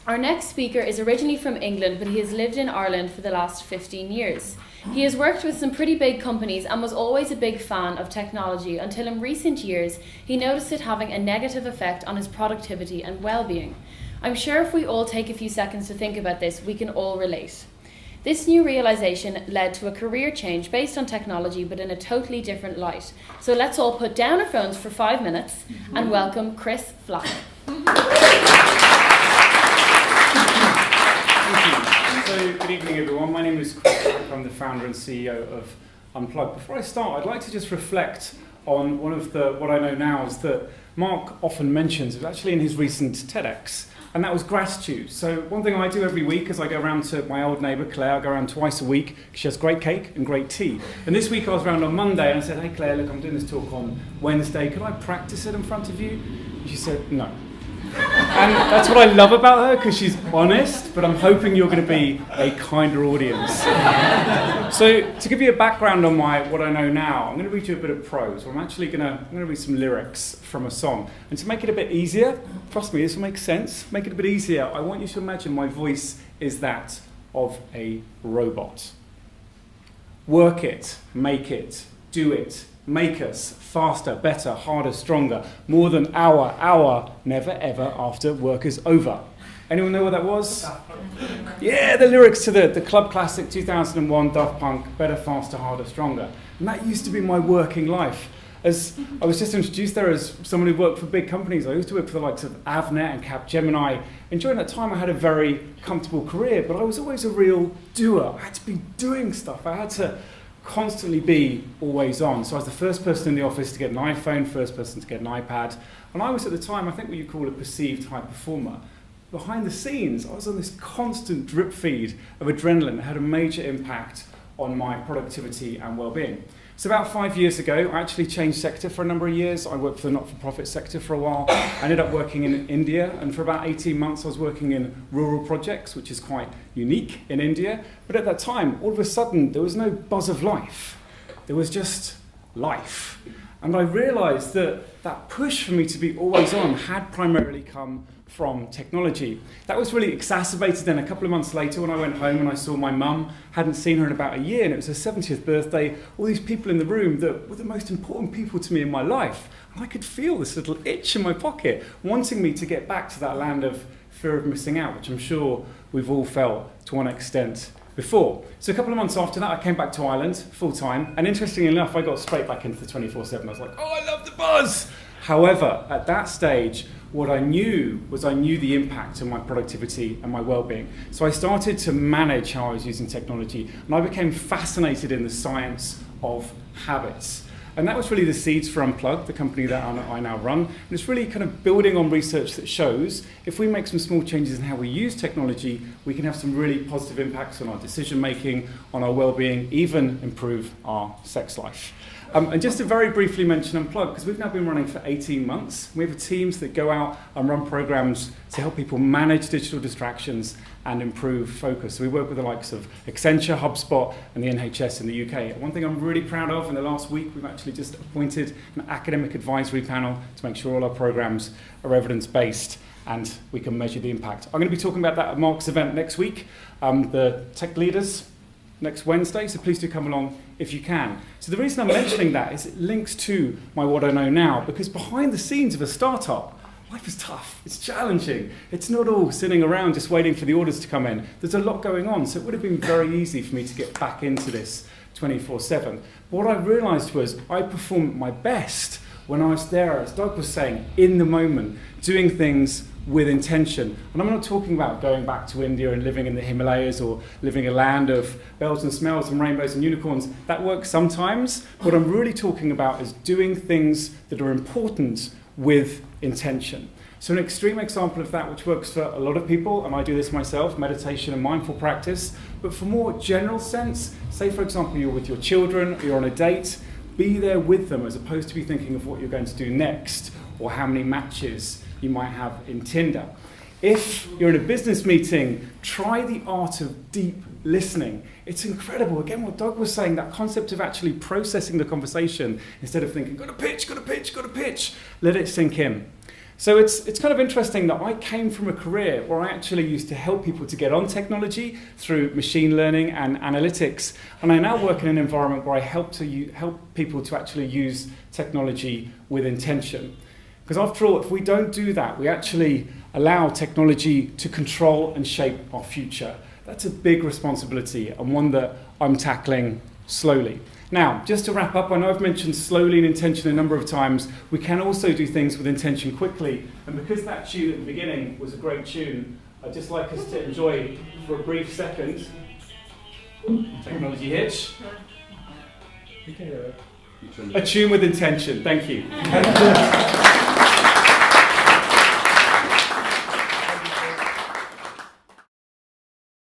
Our next speaker is originally from England, but he has lived in Ireland for the last 15 years. He has worked with some pretty big companies and was always a big fan of technology until in recent years he noticed it having a negative effect on his productivity and well-being. I'm sure if we all take a few seconds to think about this, we can all relate. This new realisation led to a career change based on technology but in a totally different light. So let's all put down our phones for 5 minutes and welcome Chris Flack. So, good evening everyone, my name is Chris Flack, I'm the founder and CEO of UnPlug. Before I start, I'd like to just reflect on what I know now is that Mark often mentions, is actually in his recent TEDx, and that was gratitude. So one thing I do every week is I go around to my old neighbour Claire, I go around twice a week, she has great cake and great tea. And this week I was around on Monday and I said, hey Claire, look, I'm doing this talk on Wednesday, could I practice it in front of you? And she said, no. And that's what I love about her, because she's honest, but I'm hoping you're going to be a kinder audience. So to give you a background on what I know now, I'm going to read you a bit of prose. I'm going to read some lyrics from a song. And to make it a bit easier, trust me, this will make sense, make it a bit easier, I want you to imagine my voice is that of a robot. Work it, make it, do it. Make us faster, better, harder, stronger, more than hour, never ever after work is over. Anyone know what that was? Yeah, the lyrics to the club classic 2001 Daft Punk, Better, Faster, Harder, Stronger. And that used to be my working life. As I was just introduced there as someone who worked for big companies, I used to work for the likes of Avnet and Capgemini. And during that time I had a very comfortable career, but I was always a real doer. I had to be doing stuff. I had to constantly be always on. So I was the first person in the office to get an iPhone, first person to get an iPad. And I was at the time, I think what you call a perceived high performer. Behind the scenes, I was on this constant drip feed of adrenaline that had a major impact on my productivity and well-being. So about 5 years ago, I actually changed sector for a number of years. I worked for the not-for-profit sector for a while. I ended up working in India, and for about 18 months I was working in rural projects, which is quite unique in India. But at that time, all of a sudden, there was no buzz of life. There was just life. And I realised that push for me to be always on had primarily come from technology. That was really exacerbated then a couple of months later when I went home and I saw my mum. Hadn't seen her in about a year, and it was her 70th birthday. All these people in the room that were the most important people to me in my life. And I could feel this little itch in my pocket, wanting me to get back to that land of fear of missing out, which I'm sure we've all felt to one extent before. So a couple of months after that, I came back to Ireland full time, and interestingly enough, I got straight back into the 24/7. I was like, oh, I love the buzz! However, at that stage, what I knew the impact on my productivity and my well-being. So I started to manage how I was using technology, and I became fascinated in the science of habits. And that was really the seeds for UnPlug, the company that I now run. And it's really kind of building on research that shows if we make some small changes in how we use technology, we can have some really positive impacts on our decision making, on our well-being, even improve our sex life. And just to very briefly mention UnPlug, because we've now been running for 18 months. We have teams that go out and run programs to help people manage digital distractions and improve focus. So we work with the likes of Accenture, HubSpot, and the NHS in the UK. One thing I'm really proud of, in the last week, we've actually just appointed an academic advisory panel to make sure all our programs are evidence-based and we can measure the impact. I'm going to be talking about that at Mark's event next week, the tech leaders, next Wednesday, so please do come along if you can. So the reason I'm mentioning that is it links to my what I know now, because behind the scenes of a startup, life is tough, it's challenging. It's not all sitting around just waiting for the orders to come in. There's a lot going on, so it would have been very easy for me to get back into this 24/7. But what I realised was I performed my best when I was there, as Doug was saying, in the moment, doing things with intention. And I'm not talking about going back to India and living in the Himalayas or living in a land of bells and smells and rainbows and unicorns. That works sometimes. What I'm really talking about is doing things that are important with intention. So an extreme example of that, which works for a lot of people, and I do this myself, meditation and mindful practice, but for more general sense, say for example you're with your children, you're on a date, be there with them as opposed to be thinking of what you're going to do next or how many matches you might have in Tinder. If you're in a business meeting, try the art of deep listening. It's incredible. Again, what Doug was saying, that concept of actually processing the conversation instead of thinking, got to pitch. Let it sink in. So it's kind of interesting that I came from a career where I actually used to help people to get on technology through machine learning and analytics, and I now work in an environment where I help people to actually use technology with intention. Because after all, if we don't do that, we actually allow technology to control and shape our future. That's a big responsibility, and one that I'm tackling slowly. Now, just to wrap up, I know I've mentioned slowly and intention a number of times. We can also do things with intention quickly, and because that tune at the beginning was a great tune, I'd just like us to enjoy for a brief second. Technology hitch. A tune with intention. Thank you.